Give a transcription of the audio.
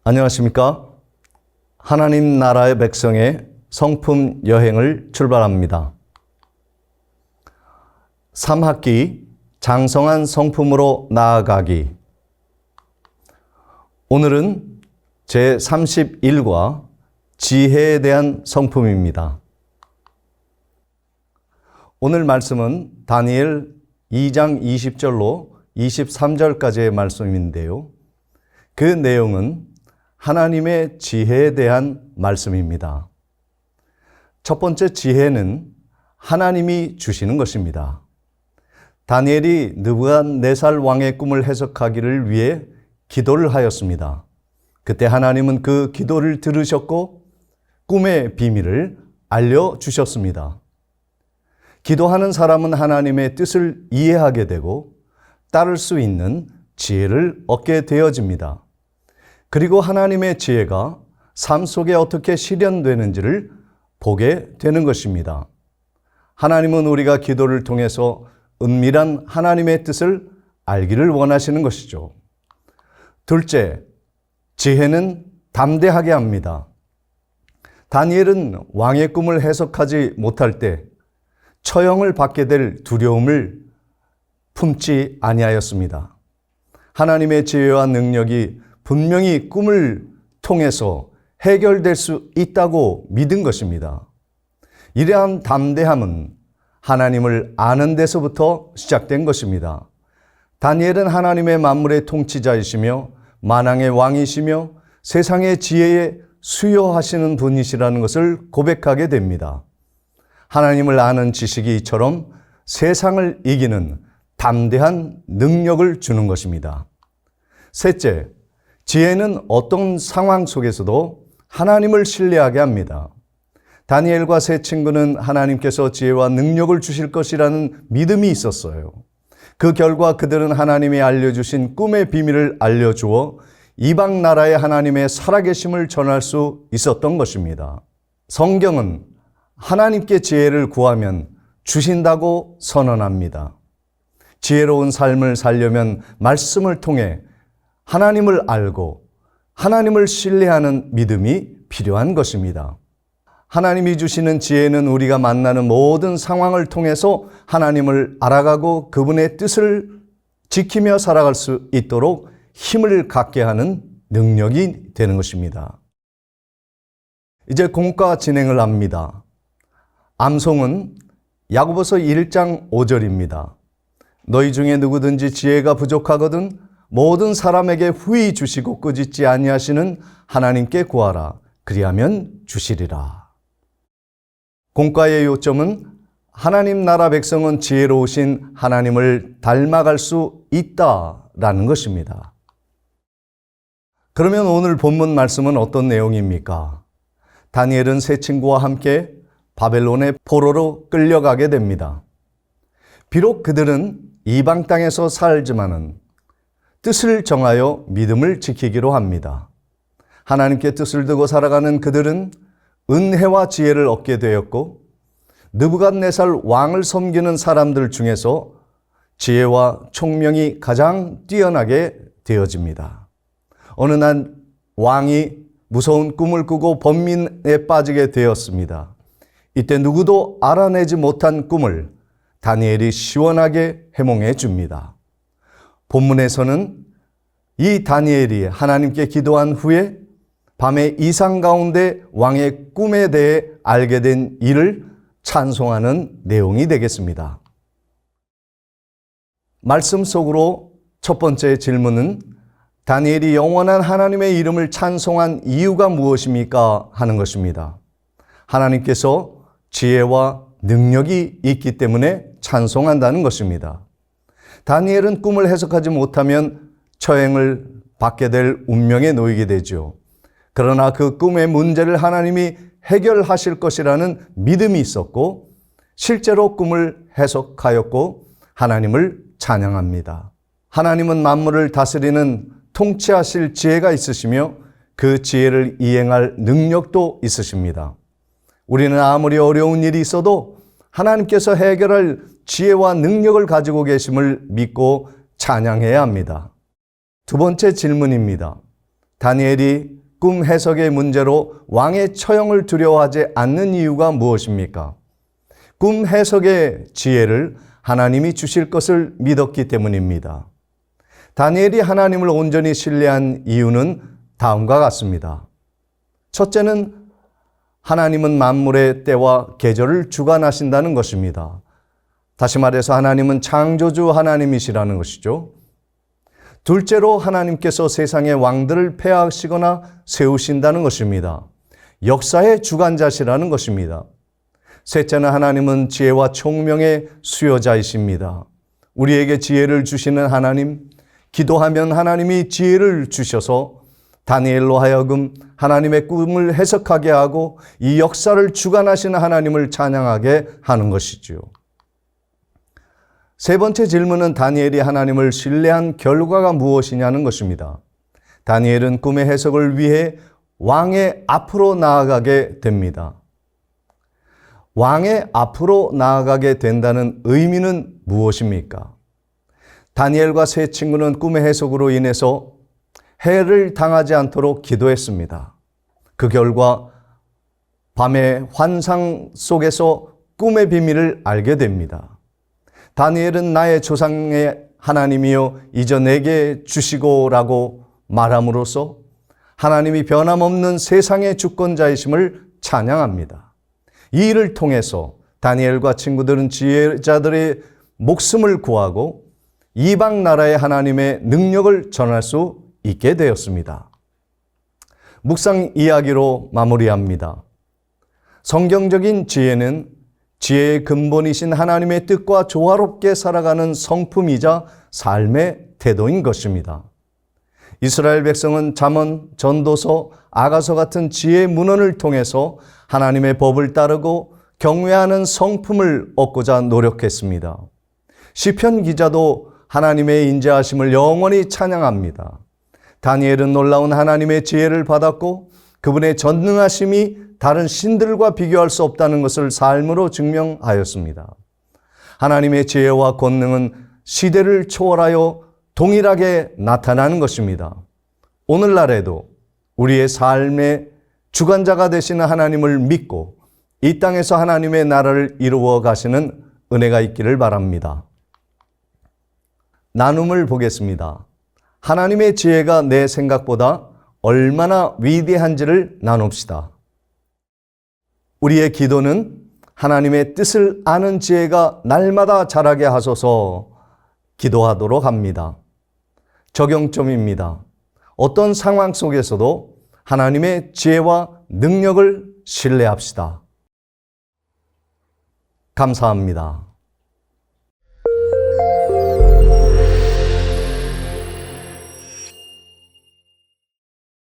안녕하십니까? 하나님 나라의 백성의 성품 여행을 출발합니다. 3학기 장성한 성품으로 나아가기. 오늘은 제31과 지혜에 대한 성품입니다. 오늘 말씀은 다니엘 2장 20절로 23절까지의 말씀인데요. 그 내용은 하나님의 지혜에 대한 말씀입니다. 첫 번째 지혜는 하나님이 주시는 것입니다. 다니엘이 느부갓네살 왕의 꿈을 해석하기를 위해 기도를 하였습니다. 그때 하나님은 그 기도를 들으셨고 꿈의 비밀을 알려주셨습니다. 기도하는 사람은 하나님의 뜻을 이해하게 되고 따를 수 있는 지혜를 얻게 되어집니다. 그리고 하나님의 지혜가 삶 속에 어떻게 실현되는지를 보게 되는 것입니다. 하나님은 우리가 기도를 통해서 은밀한 하나님의 뜻을 알기를 원하시는 것이죠. 둘째, 지혜는 담대하게 합니다. 다니엘은 왕의 꿈을 해석하지 못할 때 처형을 받게 될 두려움을 품지 아니하였습니다. 하나님의 지혜와 능력이 분명히 꿈을 통해서 해결될 수 있다고 믿은 것입니다. 이러한 담대함은 하나님을 아는 데서부터 시작된 것입니다. 다니엘은 하나님의 만물의 통치자이시며 만왕의 왕이시며 세상의 지혜에 수여하시는 분이시라는 것을 고백하게 됩니다. 하나님을 아는 지식이 이처럼 세상을 이기는 담대한 능력을 주는 것입니다. 셋째, 지혜는 어떤 상황 속에서도 하나님을 신뢰하게 합니다. 다니엘과 세 친구는 하나님께서 지혜와 능력을 주실 것이라는 믿음이 있었어요. 그 결과 그들은 하나님이 알려주신 꿈의 비밀을 알려주어 이방 나라의 하나님의 살아계심을 전할 수 있었던 것입니다. 성경은 하나님께 지혜를 구하면 주신다고 선언합니다. 지혜로운 삶을 살려면 말씀을 통해 하나님을 알고 하나님을 신뢰하는 믿음이 필요한 것입니다. 하나님이 주시는 지혜는 우리가 만나는 모든 상황을 통해서 하나님을 알아가고 그분의 뜻을 지키며 살아갈 수 있도록 힘을 갖게 하는 능력이 되는 것입니다. 이제 공과 진행을 합니다. 암송은 야고보서 1장 5절입니다. 너희 중에 누구든지 지혜가 부족하거든 모든 사람에게 후히 주시고 꾸짖지 아니하시는 하나님께 구하라. 그리하면 주시리라. 공과의 요점은 하나님 나라 백성은 지혜로우신 하나님을 닮아갈 수 있다라는 것입니다. 그러면 오늘 본문 말씀은 어떤 내용입니까? 다니엘은 세 친구와 함께 바벨론의 포로로 끌려가게 됩니다. 비록 그들은 이방 땅에서 살지만은 뜻을 정하여 믿음을 지키기로 합니다. 하나님께 뜻을 두고 살아가는 그들은 은혜와 지혜를 얻게 되었고 느부갓네살 왕을 섬기는 사람들 중에서 지혜와 총명이 가장 뛰어나게 되어집니다. 어느 날 왕이 무서운 꿈을 꾸고 번민에 빠지게 되었습니다. 이때 누구도 알아내지 못한 꿈을 다니엘이 시원하게 해몽해 줍니다. 본문에서는 이 다니엘이 하나님께 기도한 후에 밤의 이상 가운데 왕의 꿈에 대해 알게 된 일을 찬송하는 내용이 되겠습니다. 말씀 속으로 첫 번째 질문은 다니엘이 영원한 하나님의 이름을 찬송한 이유가 무엇입니까? 하는 것입니다. 하나님께서 지혜와 능력이 있기 때문에 찬송한다는 것입니다. 다니엘은 꿈을 해석하지 못하면 처형을 받게 될 운명에 놓이게 되죠. 그러나 그 꿈의 문제를 하나님이 해결하실 것이라는 믿음이 있었고 실제로 꿈을 해석하였고 하나님을 찬양합니다. 하나님은 만물을 다스리는 통치하실 지혜가 있으시며 그 지혜를 이행할 능력도 있으십니다. 우리는 아무리 어려운 일이 있어도 하나님께서 해결할 지혜와 능력을 가지고 계심을 믿고 찬양해야 합니다. 두 번째 질문입니다. 다니엘이 꿈 해석의 문제로 왕의 처형을 두려워하지 않는 이유가 무엇입니까? 꿈 해석의 지혜를 하나님이 주실 것을 믿었기 때문입니다. 다니엘이 하나님을 온전히 신뢰한 이유는 다음과 같습니다. 첫째는 하나님은 만물의 때와 계절을 주관하신다는 것입니다. 다시 말해서 하나님은 창조주 하나님이시라는 것이죠. 둘째로 하나님께서 세상의 왕들을 폐하시거나 세우신다는 것입니다. 역사의 주관자시라는 것입니다. 셋째는 하나님은 지혜와 총명의 수요자이십니다. 우리에게 지혜를 주시는 하나님, 기도하면 하나님이 지혜를 주셔서 다니엘로 하여금 하나님의 꿈을 해석하게 하고 이 역사를 주관하시는 하나님을 찬양하게 하는 것이지요. 세 번째 질문은 다니엘이 하나님을 신뢰한 결과가 무엇이냐는 것입니다. 다니엘은 꿈의 해석을 위해 왕의 앞으로 나아가게 됩니다. 왕의 앞으로 나아가게 된다는 의미는 무엇입니까? 다니엘과 세 친구는 꿈의 해석으로 인해서 해를 당하지 않도록 기도했습니다. 그 결과 밤의 환상 속에서 꿈의 비밀을 알게 됩니다. 다니엘은 나의 조상의 하나님이여 이제 내게 주시고라고 말함으로써 하나님이 변함없는 세상의 주권자이심을 찬양합니다. 이 일을 통해서 다니엘과 친구들은 지혜자들의 목숨을 구하고 이방 나라의 하나님의 능력을 전할 수 있게 되었습니다. 묵상 이야기로 마무리합니다. 성경적인 지혜는 지혜의 근본이신 하나님의 뜻과 조화롭게 살아가는 성품이자 삶의 태도인 것입니다. 이스라엘 백성은 잠언, 전도서, 아가서 같은 지혜의 문헌을 통해서 하나님의 법을 따르고 경외하는 성품을 얻고자 노력했습니다. 시편 기자도 하나님의 인자하심을 영원히 찬양합니다. 다니엘은 놀라운 하나님의 지혜를 받았고 그분의 전능하심이 다른 신들과 비교할 수 없다는 것을 삶으로 증명하였습니다. 하나님의 지혜와 권능은 시대를 초월하여 동일하게 나타나는 것입니다. 오늘날에도 우리의 삶의 주관자가 되시는 하나님을 믿고 이 땅에서 하나님의 나라를 이루어 가시는 은혜가 있기를 바랍니다. 나눔을 보겠습니다. 하나님의 지혜가 내 생각보다 얼마나 위대한지를 나눕시다. 우리의 기도는 하나님의 뜻을 아는 지혜가 날마다 자라게 하소서 기도하도록 합니다. 적용점입니다. 어떤 상황 속에서도 하나님의 지혜와 능력을 신뢰합시다. 감사합니다.